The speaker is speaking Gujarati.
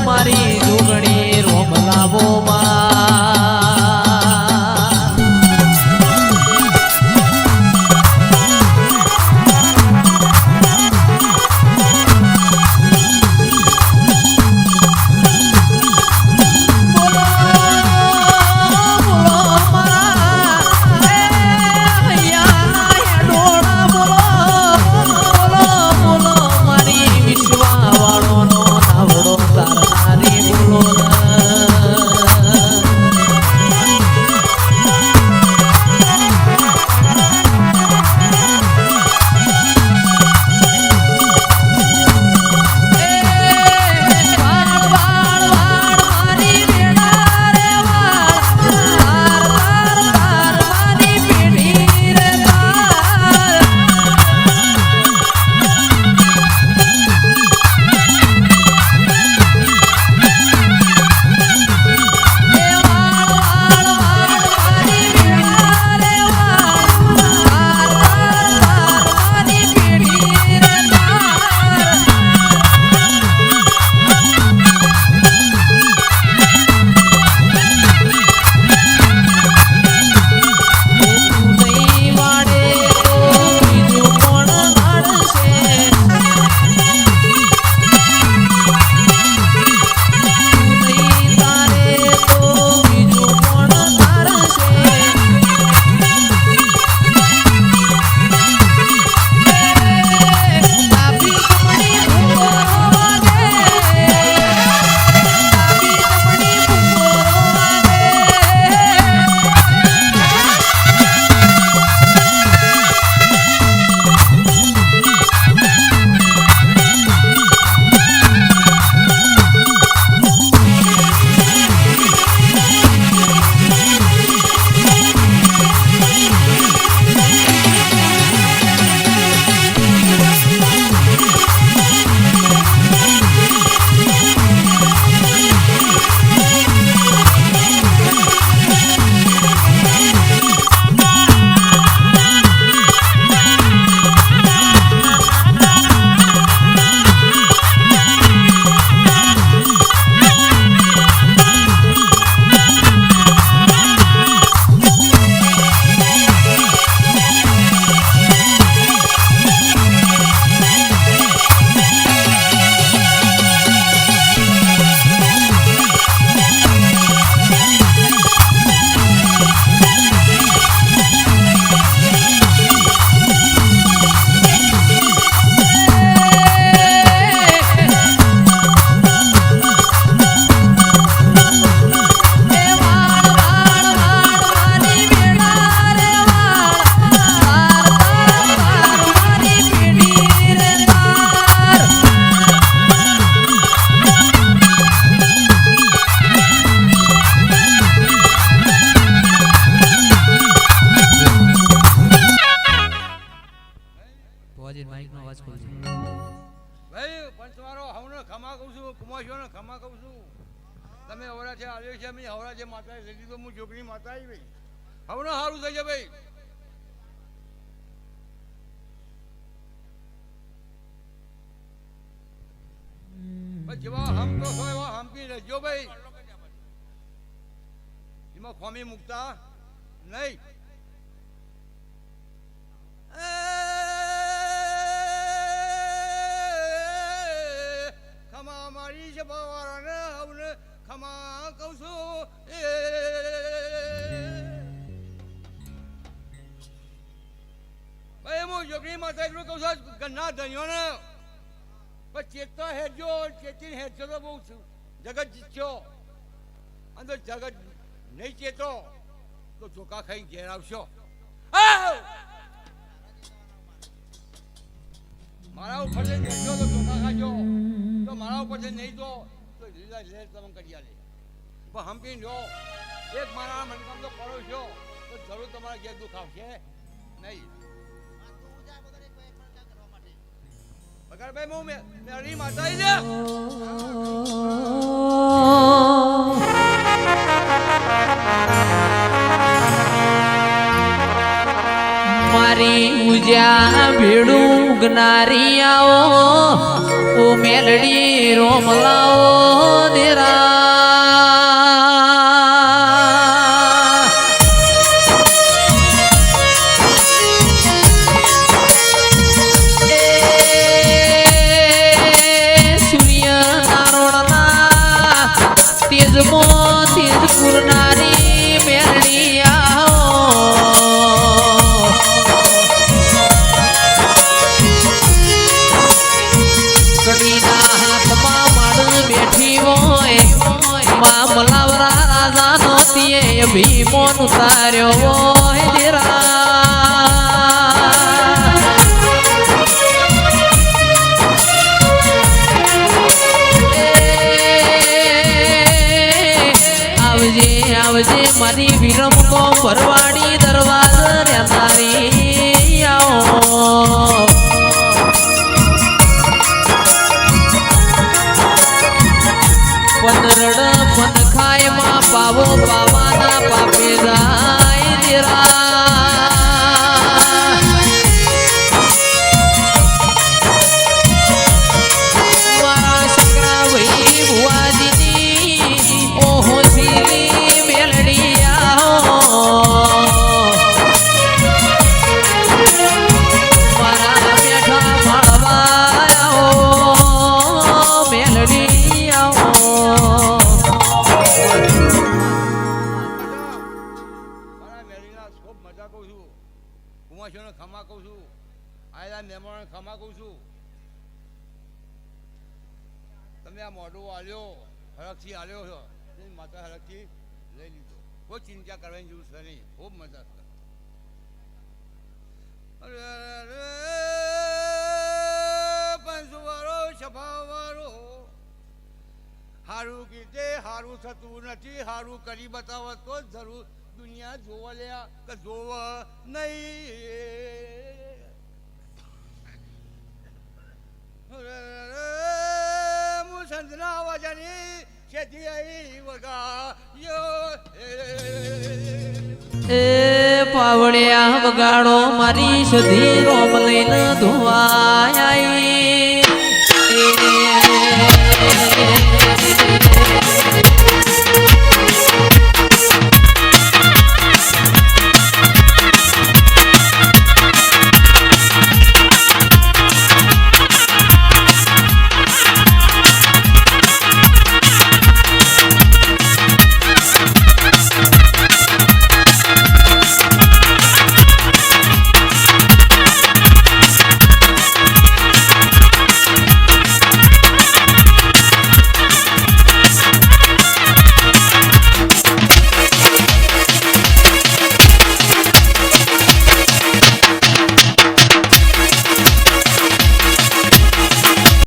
મારી જોગણી રોમ લાવો જેવા હમ તો છો એવા હમકી રહેજો ભાઈ એમાં ખોમી મૂકતા નહીં ખમા મારી છે બાવારાને હવને ખમા કહું છું ભાઈ હું જોગણી માતા એટલું કહું છું ગન્ના ધન્યોને પણ ચેતતા હેરજો ચેતીને હેરજો તો બહુ જગત જીતશો અને જગત નહીં ચેતો તો ચોખા ખાઈ ઘેર આવશો મારા ઉપર હેરજો તો ચોખા ખાજો તો મારા ઉપર નહીં તો લીલા લેર તમે કરી આલે પણ હંપી લો એક મારા મનકામ તો કરો છો તો જરૂર તમારા ઘેર દુઃખ આવશે નહીં અગર ભાઈ હું મેરી માતા લે મારી મારી ઉજા ભેડું ગનારી આવો ઓ મેલડી રોમલાઓ દેરા પૂરનારી મેલડી કડીના હાથમાં માડ બેઠી હોય માં મલાવરા રાજા નોતીએ ભીમોન ઉતાર્યો હોય દેરા આવજે મારી વિરમ કો ભરવાડી દરવાજા રહેનારી આવો પંદરડ પન ખાય માં પાવો પાવાના પાપે જાય દેરા મારા શકરા ભાઈ ભુવાજીની ઓહો સીલી ખમા કહું છું આયલા મહેમાનો ખમા કહું છું તમે આ મોઢું આલ્યો હરખથી આલ્યો છો માતા હરખથી લઈ લીધો કોઈ ચિંતા કરવાની જરૂર છે નહીં ખૂબ મજા પંચવાળો છપાવાળો સારું કીધે સારું થતું નથી સારું કરી બતાવો તો જરૂર દુનિયા જોવા લ્યા કે જોવા નહીં હું સંતના અવાજની ખેતી આવી વગાયો એ પાવળિયા વગાડો મારી સધી રોમ લઈને ધોવાયા